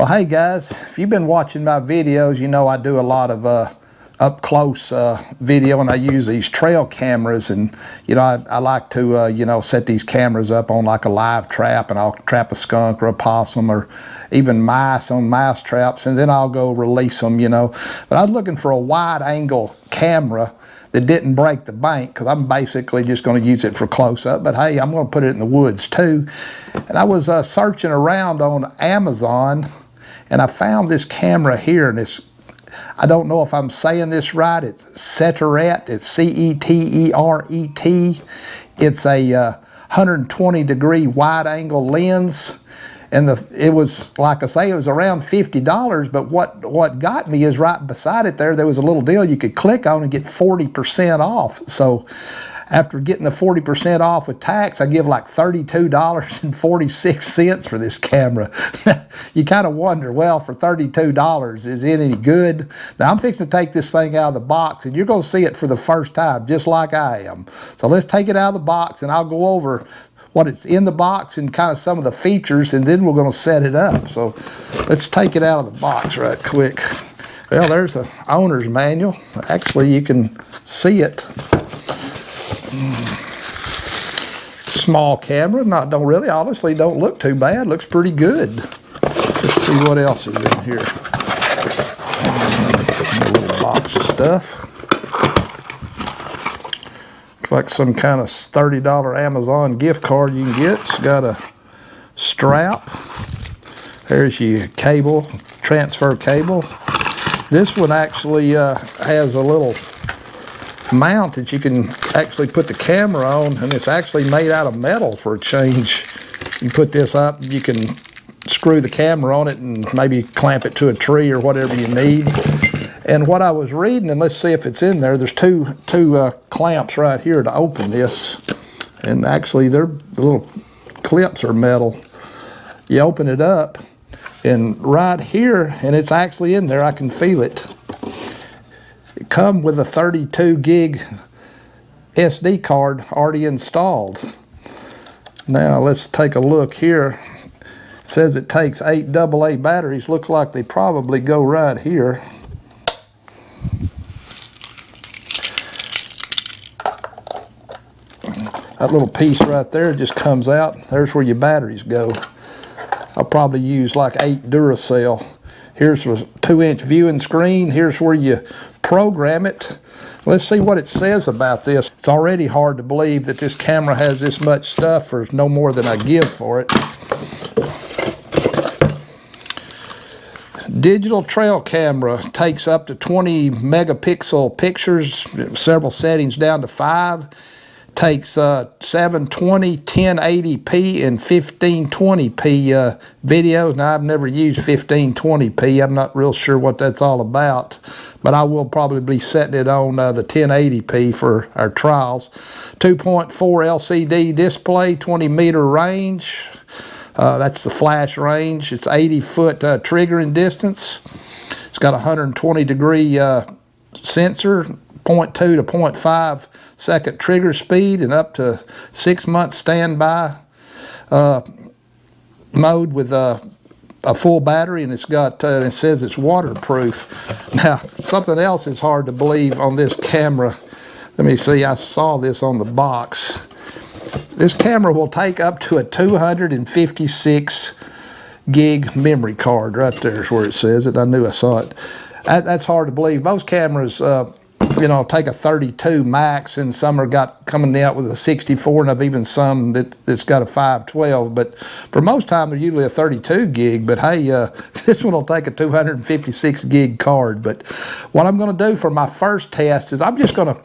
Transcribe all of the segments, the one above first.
Well, hey guys, if you've been watching my videos, you know I do a lot of up close video, and I use these trail cameras, and you know I like to you know, set these cameras up on like a live trap, and I'll trap a skunk or a possum or even mice on mouse traps, and then I'll go release them, you know. But I was looking for a wide angle camera that didn't break the bank, because I'm basically just going to use it for close-up. But hey, I'm going to put it in the woods too. And I was searching around on Amazon, and I found this camera here, and it's, I don't know if I'm saying this right, it's Ceteret, it's C-E-T-E-R-E-T. It's a 120 degree wide angle lens. And it was, like I say, it was around $50, but what got me is right beside it there was a little deal you could click on and get 40% off. So after getting the 40% off with tax, I give like $32.46 for this camera. You kind of wonder, well, for $32, is it any good? Now I'm fixing to take this thing out of the box, and you're going to see it for the first time, just like I am. So let's take it out of the box, and I'll go over what it's in the box and kind of some of the features, and then we're going to set it up. So let's take it out of the box right quick. Well, there's the owner's manual. Actually, you can see it. Small camera, honestly don't look too bad. Looks pretty good. Let's see what else is in here. A little box of stuff. Like some kind of $30 Amazon gift card you can get. It's got a strap. There's your cable, transfer cable. This one actually has a little mount that you can actually put the camera on, and it's actually made out of metal for a change. You put this up, you can screw the camera on it and maybe clamp it to a tree or whatever you need. And what I was reading, and let's see if it's in there, there's two clamps right here to open this. And actually, the little clips are metal. You open it up, and right here, and it's actually in there, I can feel it. It comes with a 32 gig SD card already installed. Now, let's take a look here. It says it takes 8 AA batteries. Looks like they probably go right here. That little piece right there just comes out. There's where your batteries go. I'll probably use like 8 Duracell. Here's a 2-inch viewing screen. Here's where you program it. Let's see what it says about this. It's already hard to believe that this camera has this much stuff for no more than I give for it. Digital trail camera takes up to 20 megapixel pictures, several settings down to 5. Takes 720, 1080p, and 1520p videos. Now, I've never used 1520p. I'm not real sure what that's all about, but I will probably be setting it on the 1080p for our trials. 2.4 LCD display, 20 meter range. That's the flash range. It's 80-foot triggering distance. It's got a 120 degree sensor, 0.2 to 0.5 second trigger speed, and up to 6 months standby mode with a full battery, and it's got it says it's waterproof. Now, something else is hard to believe on this camera. Let me see, I saw this on the box. This camera will take up to a 256 gig memory card. Right there is where it says it. I knew I saw it. That's hard to believe. Most cameras you know, take a 32 max, and some are coming out with a 64, and I've even some that's got a 512. But for most time, they're usually a 32 gig. But hey, this one will take a 256 gig card. But what I'm going to do for my first test is I'm just going to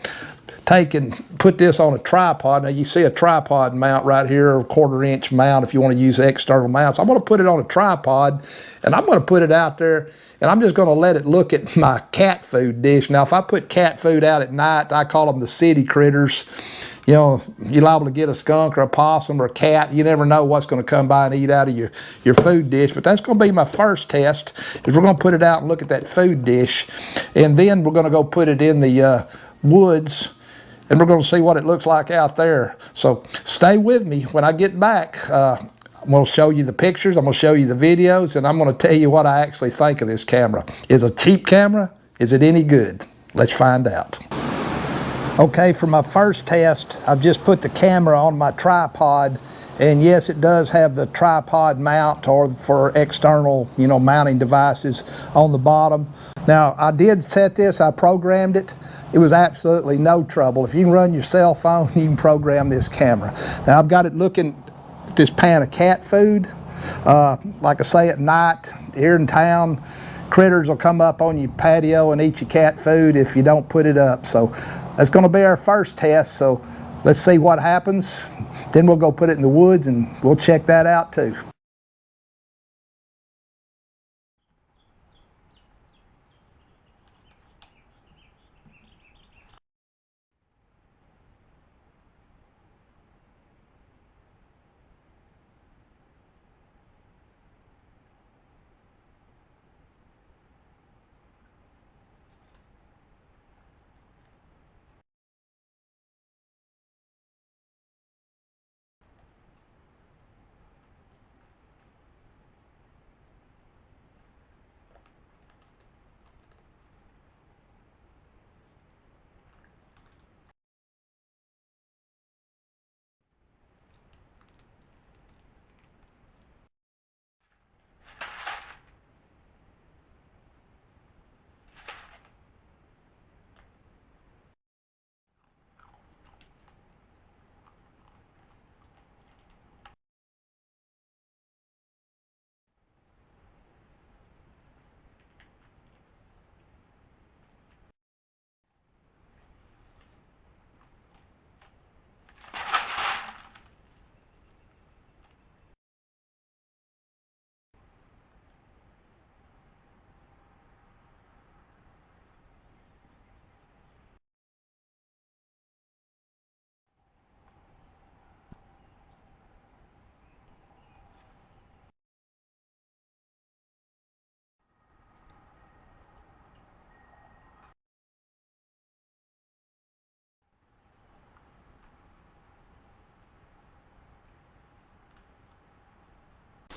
take and put this on a tripod. Now you see a tripod mount right here, a 1/4 inch mount if you want to use external mounts. I'm going to put it on a tripod, and I'm going to put it out there, and I'm just going to let it look at my cat food dish. Now if I put cat food out at night, I call them the city critters. You know, you're liable to get a skunk or a possum or a cat. You never know what's going to come by and eat out of your food dish. But that's going to be my first test, is we're going to put it out and look at that food dish. And then we're going to go put it in the woods, and we're going to see what it looks like out there. So stay with me. When I get back, I'm going to show you the pictures, I'm going to show you the videos, and I'm going to tell you what I actually think of this camera. Is a cheap camera? Is it any good? Let's find out. Okay, for my first test, I've just put the camera on my tripod, and yes, it does have the tripod mount or for external, mounting devices on the bottom. Now, I did set this, I programmed it. It was absolutely no trouble. If you can run your cell phone, you can program this camera. Now, I've got it looking at this pan of cat food. Like I say, at night, here in town, critters will come up on your patio and eat your cat food if you don't put it up. So that's going to be our first test. So let's see what happens. Then we'll go put it in the woods and we'll check that out too.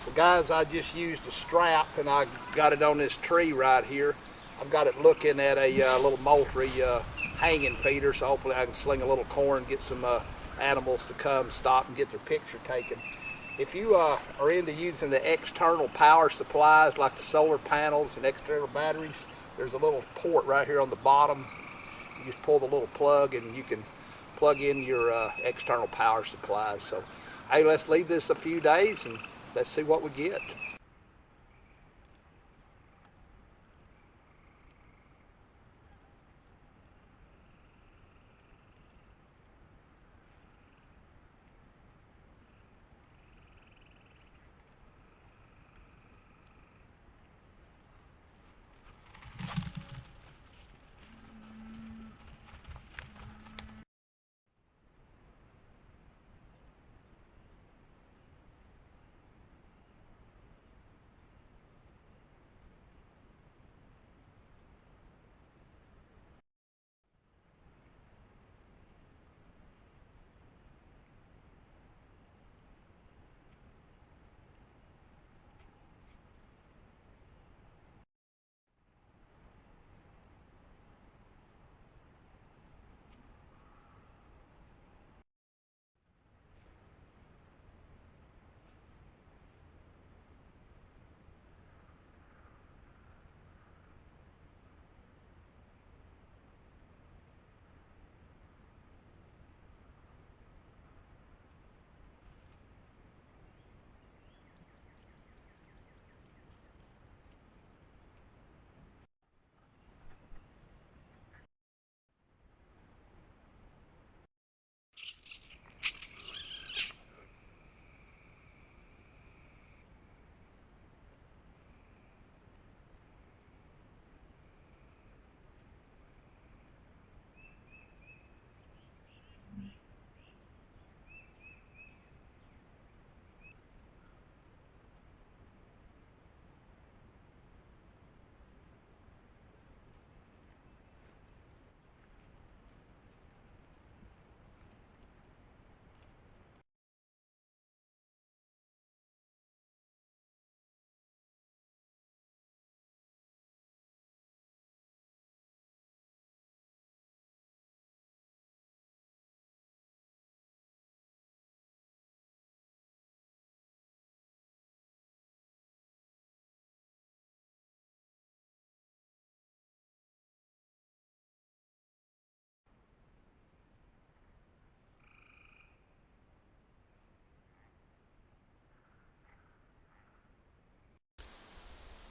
Well, guys, I just used a strap and I got it on this tree right here. I've got it looking at a little Moultrie hanging feeder, so hopefully I can sling a little corn, get some animals to come, stop, and get their picture taken. If you are into using the external power supplies like the solar panels and external batteries, there's a little port right here on the bottom. You just pull the little plug and you can plug in your external power supplies. So, hey, let's leave this a few days and let's see what we get.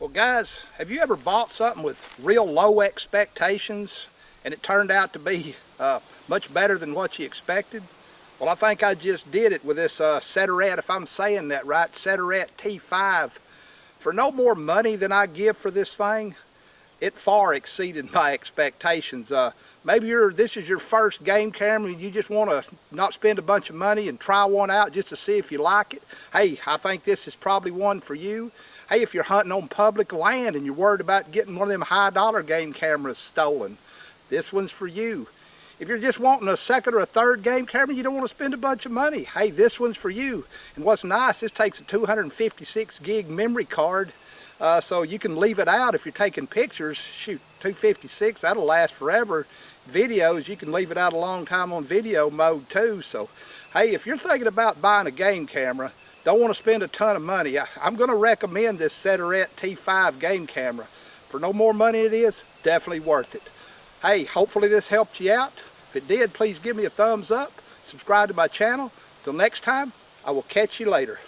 Well guys, have you ever bought something with real low expectations and it turned out to be much better than what you expected? Well, I think I just did it with this Ceteret, if I'm saying that right, Ceteret T5. For no more money than I give for this thing, it far exceeded my expectations. Maybe this is your first game camera and you just want to not spend a bunch of money and try one out just to see if you like it. Hey, I think this is probably one for you. Hey, if you're hunting on public land and you're worried about getting one of them high dollar game cameras stolen, this one's for you. If you're just wanting a second or a third game camera, you don't want to spend a bunch of money, hey, this one's for you. And what's nice, this takes a 256 gig memory card, so you can leave it out if you're taking pictures. Shoot, 256, that'll last forever. Videos, you can leave it out a long time on video mode too. So, hey, if you're thinking about buying a game camera, don't want to spend a ton of money, I'm going to recommend this Ceteret T5 game camera. For no more money it is, definitely worth it. Hey, hopefully this helped you out. If it did, please give me a thumbs up. Subscribe to my channel. Till next time, I will catch you later.